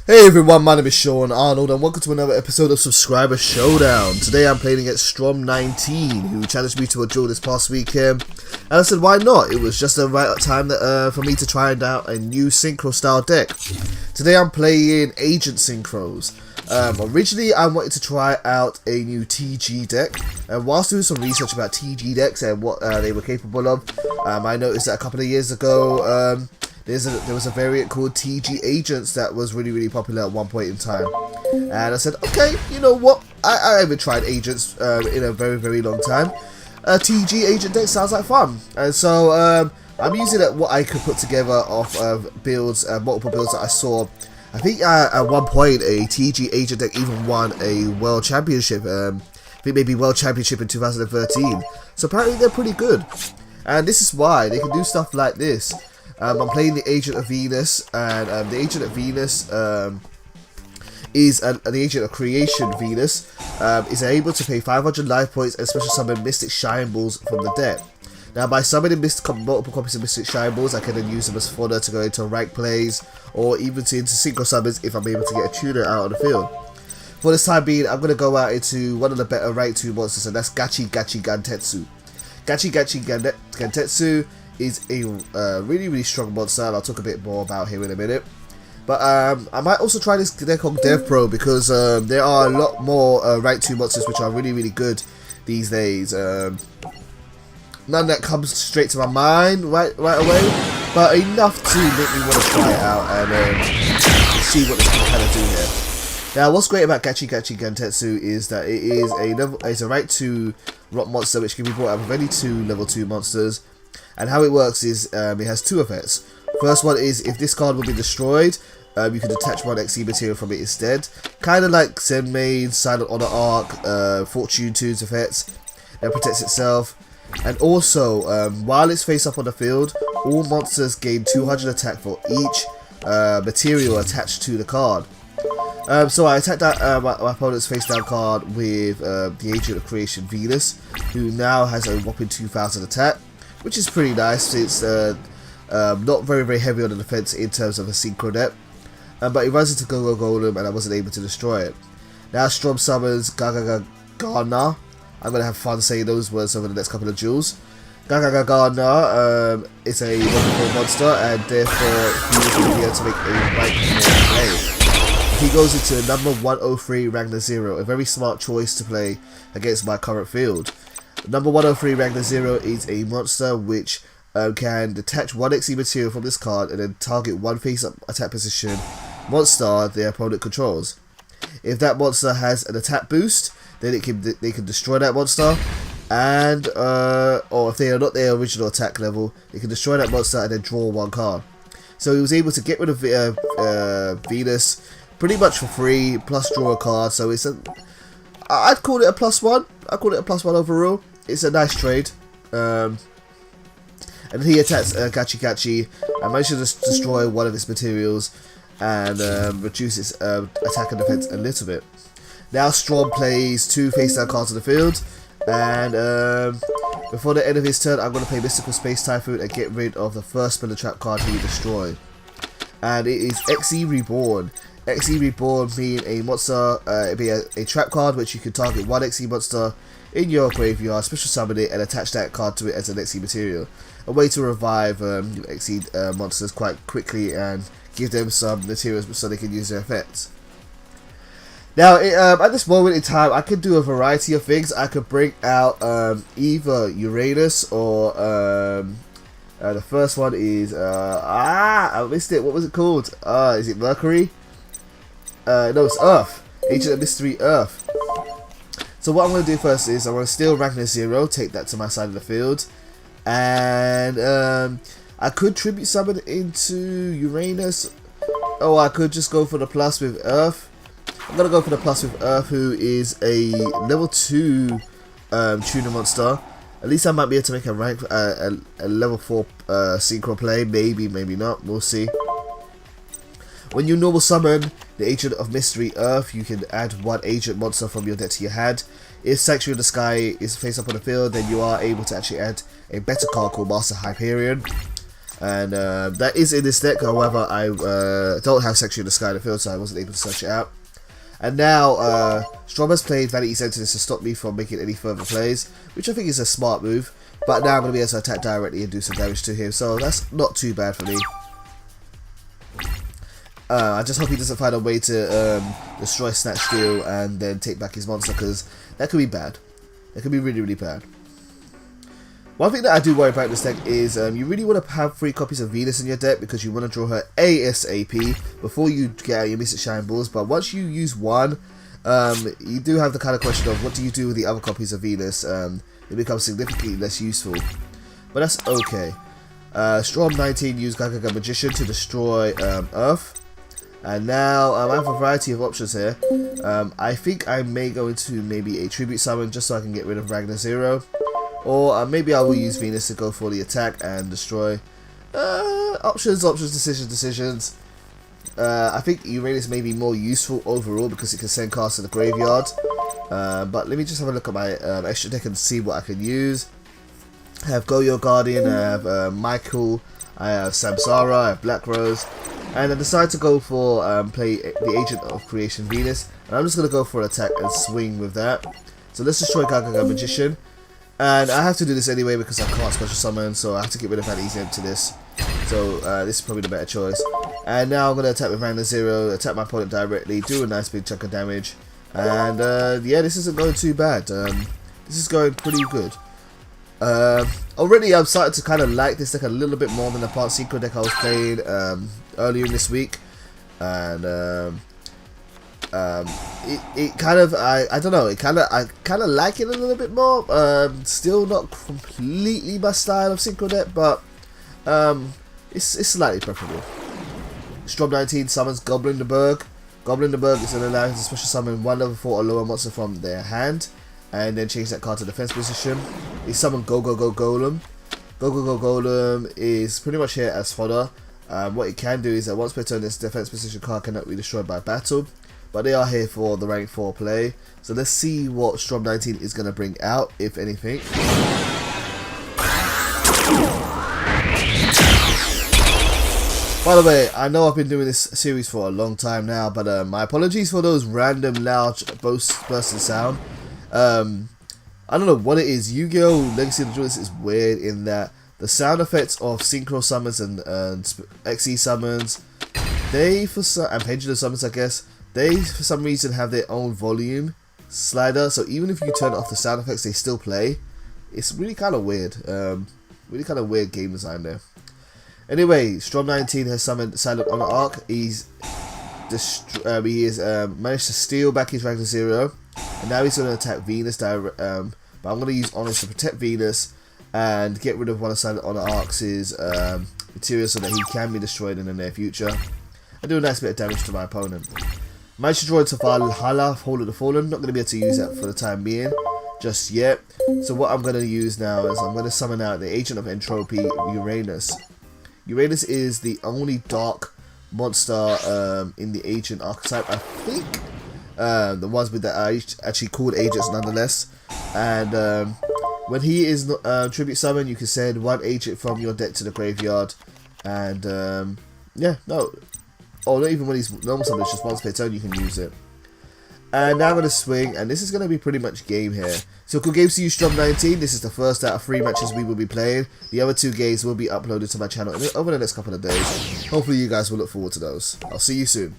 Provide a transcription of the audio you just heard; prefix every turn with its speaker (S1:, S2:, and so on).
S1: Hey everyone, my name is Sean Arnold and welcome to another episode of Subscriber Showdown. Today I'm playing against Strom19, who challenged me to a duel this past weekend. And I said, why not? It was just the right time for me to try out a new synchro style deck. Today I'm playing Agent Synchros. Originally I wanted to try out a new TG deck, and whilst doing some research about TG decks and what they were capable of, I noticed that a couple of years ago there was a variant called TG Agents that was really popular at one point in time, and I said, okay, you know what, I haven't tried Agents in a very long time. A TG Agent deck sounds like fun, and so I'm using what I could put together off builds, multiple builds that I saw. I think at one point a TG Agent deck even won a World Championship, I think maybe World Championship in 2013, so apparently they're pretty good, and this is why they can do stuff like this. I'm playing the Agent of Venus, and the Agent of Venus is an agent of creation. Venus is able to pay 500 life points and special summon Mystic Shine Balls from the deck. Now, by summoning multiple copies of Mystic Shine Balls, I can then use them as fodder to go into rank plays, or even into synchro summons if I'm able to get a tuner out on the field. For this time being, I'm going to go out into one of the better rank 2 monsters, and that's Gachi Gantetsu. Gachi Gantetsu is a really strong monster, and I'll talk a bit more about him in a minute. But I might also try this deck on Dev Pro, because there are a lot more rank 2 monsters which are really good these days. None that comes straight to my mind right away, but enough to make me want to try it out and see what this can kind of do here. Now, what's great about Gachi Gantetsu is that it is a rank 2 rock monster which can be brought out with any 2 level 2 monsters. And how it works is it has 2 effects. First one is if this card will be destroyed, you can detach 1 XE material from it instead. Kind of like Zenmain, Silent Honor Arc, Fortune 2's effects. That protects itself. And also, while it's face up on the field, all monsters gain 200 attack for each material attached to the card. So I attacked my opponent's face down card with the Agent of Creation Venus, who now has a whopping 2000 attack, which is pretty nice. It's not very heavy on the defense in terms of a synchro deck, but it runs into Go Golem, and I wasn't able to destroy it. Now Strom summons Gana. I'm gonna have fun saying those words over the next couple of duels. Gana is a wonderful monster, and therefore he is going to be able to make a rank 4 play. He goes into number 103 Ragnar 0, a very smart choice to play against my current field. Number 103 Ragnar 0 is a monster which can detach 1 XE material from this card and then target 1 face-up attack position monster the opponent controls. If that monster has an attack boost, then they can destroy that monster, and or if they are not their original attack level, they can destroy that monster and then draw 1 card. So he was able to get rid of Venus pretty much for free, plus draw a card. So it's I'd call it a +1. I'd call it a +1 overall. It's a nice trade. And he attacks Gachi and manages to destroy 1 of its materials and reduce its attack and defense a little bit. Now Strom plays 2 face down cards on the field, and before the end of his turn, I'm going to play Mystical Space Typhoon and get rid of the first Spinner Trap card he destroyed. And it is XE Reborn. XE Reborn being a monster, it'd be a trap card which you can target 1 XE monster in your graveyard, special summon it, and attach that card to it as an XE material. A way to revive XE monsters quite quickly and give them some materials so they can use their effects. Now, at this moment in time, I could do a variety of things. I could bring out either Uranus or the first one is I missed it. What was it called? Is it Mercury? No, it's Earth. Agent of Mystery Earth. So what I'm going to do first is I'm going to steal Ragnar 0, take that to my side of the field, and I could tribute summon into Uranus, or I could just go for the plus with Earth. I'm going to go for the plus with Earth, who is a level 2 tuner monster. At least I might be able to make a rank a level 4 synchro play, maybe not, we'll see. When you normal summon the Agent of Mystery Earth, you can add 1 agent monster from your deck to your hand. If Sanctuary of the Sky is face up on the field, then you are able to actually add a better card called Master Hyperion. And that is in this deck, however I don't have Sanctuary in the Sky in the field, so I wasn't able to search it out. And now Strom has played Vanity Sentinels to stop me from making any further plays, which I think is a smart move. But now I'm going to be able to attack directly and do some damage to him, so that's not too bad for me. I just hope he doesn't find a way to destroy Snatch Steel and then take back his monster, because that could be bad. That could be really, really bad. One thing that I do worry about this deck is you really want to have 3 copies of Venus in your deck, because you want to draw her ASAP before you get out your Mystic Shine Balls. But once you use one, you do have the kind of question of what do you do with the other copies of Venus. It becomes significantly less useful. But that's okay. Strom19 used Gaga Magician to destroy Earth. And now I have a variety of options here. I think I may go into maybe a Tribute Summon just so I can get rid of Ragnar Zero. Or maybe I will use Venus to go for the attack and destroy. Options, decisions. I think Uranus may be more useful overall because it can send cards to the graveyard. But let me just have a look at my extra deck and see what I can use. I have Yugioh Guardian, I have Michael, I have Samsara, I have Black Rose. And I decided to go for play the Agent of Creation Venus. And I'm just going to go for an attack and swing with that. So let's destroy Gaga Magician. And I have to do this anyway because I can't special summon, so I have to get rid of that easy to this. So this is probably the better choice. And now I'm going to attack with Ragnar Zero, attack my opponent directly, do a nice big chunk of damage. And yeah, this isn't going too bad. This is going pretty good. Already I'm starting to kind of like this deck a little bit more than the part synchro deck I was playing earlier in this week. And it kind of I don't know, I kind of like it a little bit more. Still not completely my style of synchro deck, but it's slightly preferable. Strom19 summons Goblin the Berg. Goblin the Berg is going to allow him to special summon 1 level 4 or lower monster from their hand, and then change that card to defense position. He summoned Go Golem. Go Golem is pretty much here as fodder. What it can do is that once per turn, this defense position card cannot be destroyed by battle. But they are here for the rank 4 play. So let's see what Strom19 is going to bring out, if anything. By the way, I know I've been doing this series for a long time now, but my apologies for those random loud bursts of sound. I don't know what it is. Yu-Gi-Oh! Legacy of the Duelist is weird in that the sound effects of synchro summons and XE summons, and pendulum summons, I guess, they for some reason have their own volume slider, so even if you turn off the sound effects, they still play. It's really kind of weird. Really kind of weird game design there. Anyway, Strom19 has summoned Silent Honor Arc. He has managed to steal back his Ragnar Zero, and now he's going to attack Venus. But I'm going to use Honors to protect Venus and get rid of one of Silent Honor Arc's materials so that he can be destroyed in the near future, and do a nice bit of damage to my opponent. Managed to draw into Valhalla, Hall of the Fallen. Not going to be able to use that for the time being just yet. So what I'm going to use now is I'm going to summon out the Agent of Entropy, Uranus. Uranus is the only dark monster in the Agent archetype, I think. The ones with that are actually called agents nonetheless. And when he is tribute summon, you can send 1 agent from your deck to the graveyard. And yeah, no. Oh, not even when he's normal summon, it's just once per turn you can use it. And now I'm going to swing, and this is going to be pretty much game here. So good games to you, Strom19. This is the first out of 3 matches we will be playing. The other 2 games will be uploaded to my channel over the next couple of days. Hopefully you guys will look forward to those. I'll see you soon.